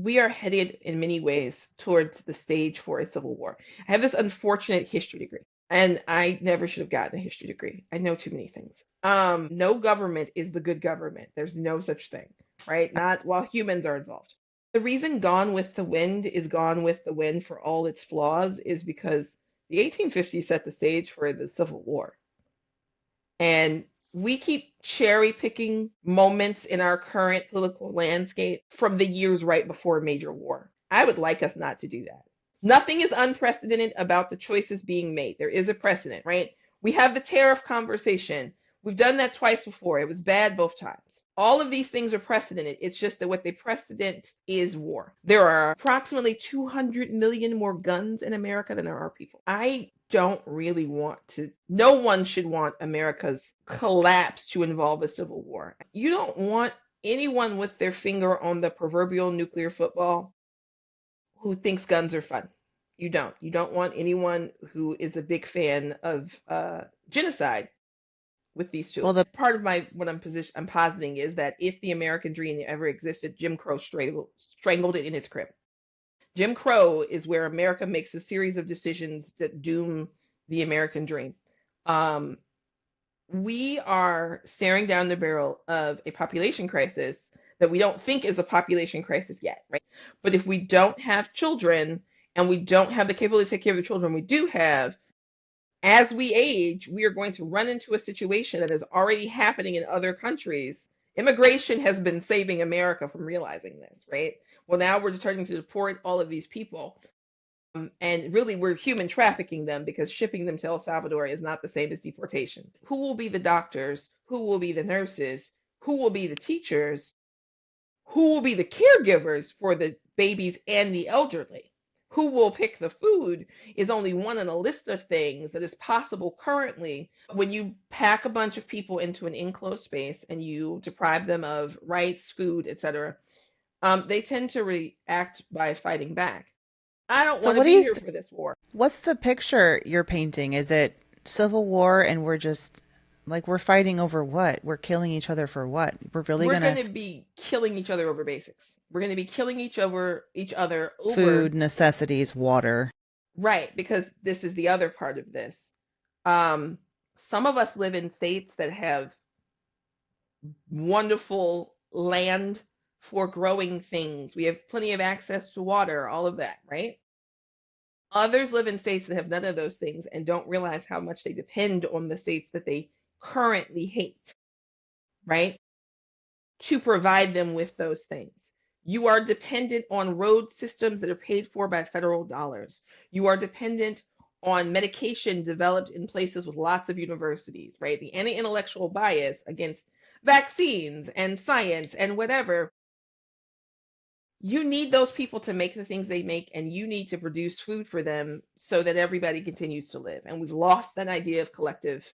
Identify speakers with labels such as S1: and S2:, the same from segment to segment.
S1: we are headed in many ways towards the stage for a civil war. I have this unfortunate history degree, and I never should have gotten a history degree. I know too many things. No government is the good government. There's no such thing, right? Not while humans are involved. The reason Gone with the Wind is Gone with the Wind for all its flaws is because the 1850s set the stage for the Civil War. And we keep cherry picking moments in our current political landscape from the years right before a major war. I would like us not to do that. Nothing is unprecedented about the choices being made. There is a precedent, right? We have the tariff conversation. We've done that twice before. It was bad both times. All of these things are precedented. It's just that what they precedent is war. There are approximately 200 million more guns in America than there are people. I don't really want to, no one should want America's collapse to involve a civil war. You don't want anyone with their finger on the proverbial nuclear football who thinks guns are fun. You don't. You don't want anyone who is a big fan of genocide with these
S2: Well,
S1: tools. Part of my what I'm positing is that if the American dream ever existed, Jim Crow strangled it in its crib. Jim Crow is where America makes a series of decisions that doom the American dream. Um, we are staring down the barrel of a population crisis that we don't think is a population crisis yet, right? But if we don't have children and we don't have the capability to take care of the children we do have, as we age, we are going to run into a situation that is already happening in other countries. Immigration has been saving America from realizing this, right? Well, now we're determining to deport all of these people. And really, we're human trafficking them because shipping them to El Salvador is not the same as deportation. Who will be the doctors? Who will be the nurses? Who will be the teachers? Who will be the caregivers for the babies and the elderly? Who will pick the food is only one in a list of things that is possible currently. When you pack a bunch of people into an enclosed space and you deprive them of rights, food, etc., they tend to react by fighting back. I don't
S2: so
S1: want to
S2: what do
S1: be
S2: you
S1: here for this war.
S2: what's the picture you're painting? Is it civil war and we're just like we're fighting over what? We're killing each other for what? We're really
S1: We're going
S2: gonna
S1: to be killing each other over basics. We're going to be killing each other over
S2: food, necessities, water.
S1: right because this is the other part of this. Um, some of us live in states that have wonderful land for growing things. We have plenty of access to water, all of that, right? Others live in states that have none of those things and don't realize how much they depend on the states that they currently hate, right? To provide them with those things. You are dependent on road systems that are paid for by federal dollars. You are dependent on medication developed in places with lots of universities, right? The anti intellectual bias against vaccines and science and whatever. You need those people to make the things they make, and you need to produce food for them so that everybody continues to live. And we've lost that idea of collective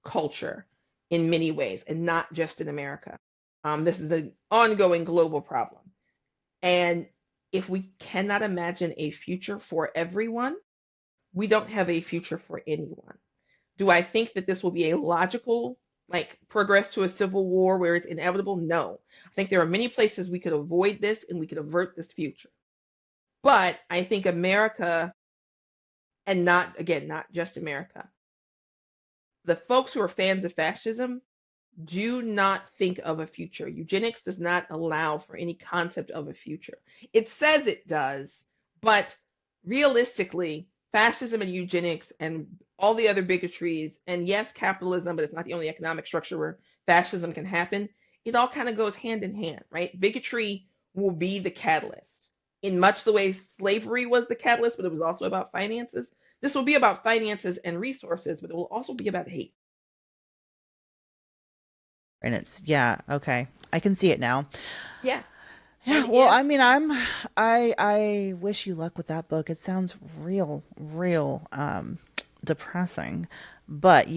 S1: culture in many ways, and not just in America. This is an ongoing global problem. And if we cannot imagine a future for everyone, we don't have a future for anyone. Do I think that this will be a logical, like, progress to a civil war where it's inevitable? No. I think there are many places we could avoid this and we could avert this future. But I think America, and not, again, not just America, the folks who are fans of fascism do not think of a future. Eugenics does not allow for any concept of a future. It says it does, but realistically, fascism and eugenics and all the other bigotries, and yes, capitalism, but it's not the only economic structure where fascism can happen. It all kind of goes hand in hand, right? Bigotry will be the catalyst in much the way slavery was the catalyst, but it was also about finances. This will be about finances and resources, but it will also be about hate.
S2: And it's yeah, okay. I can see it now.
S1: Yeah.
S2: Yeah,
S1: And
S2: well,
S1: if
S2: I mean, I wish you luck with that book. It sounds real depressing. But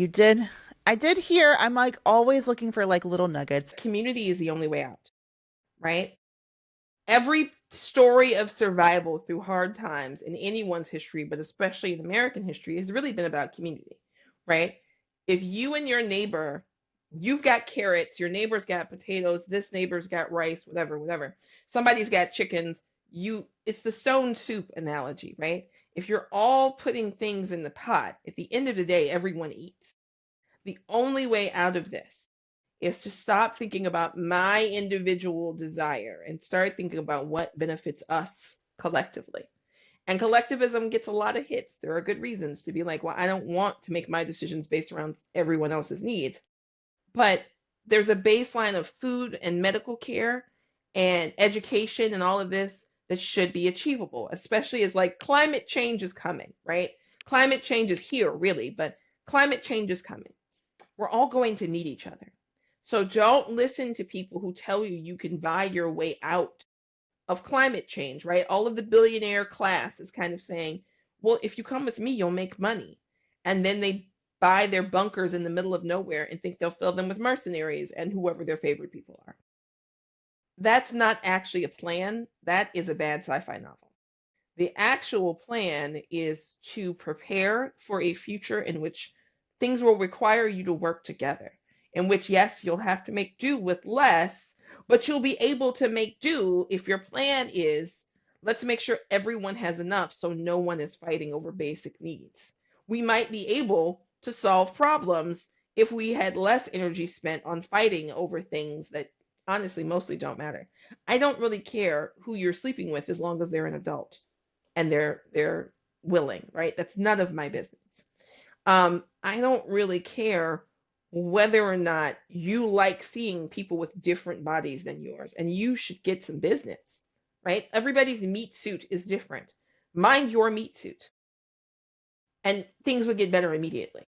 S2: I did hear I'm like always looking for like little nuggets.
S1: community is the only way out, right? Every story of survival through hard times in anyone's history, but especially in American history, has really been about community, right? If you and your neighbor You've got carrots, your neighbor's got potatoes, this neighbor's got rice, whatever, whatever. Somebody's got chickens. It's the stone soup analogy, right? If you're all putting things in the pot, at the end of the day, everyone eats. The only way out of this is to stop thinking about my individual desire and start thinking about what benefits us collectively. And collectivism gets a lot of hits. There are good reasons to be like, well, I don't want to make my decisions based around everyone else's needs. But there's a baseline of food and medical care and education and all of this that should be achievable, especially as like climate change is coming, right? Climate change is here, really, but climate change is coming. We're all going to need each other. So don't listen to people who tell you you can buy your way out of climate change, right? All of the billionaire class is kind of saying, well, if you come with me, you'll make money. And then they buy their bunkers in the middle of nowhere and think they'll fill them with mercenaries and whoever their favorite people are. That's not actually a plan. That is a bad sci-fi novel. The actual plan is to prepare for a future in which things will require you to work together, in which, yes, you'll have to make do with less, but you'll be able to make do if your plan is, let's make sure everyone has enough so no one is fighting over basic needs. We might be able to solve problems if we had less energy spent on fighting over things that honestly mostly don't matter. I don't really care who you're sleeping with as long as they're an adult and they're willing, right? That's none of my business. I don't really care whether or not you like seeing people with different bodies than yours, and you should get some business, right? Everybody's meat suit is different. Mind your meat suit, and things would get better immediately.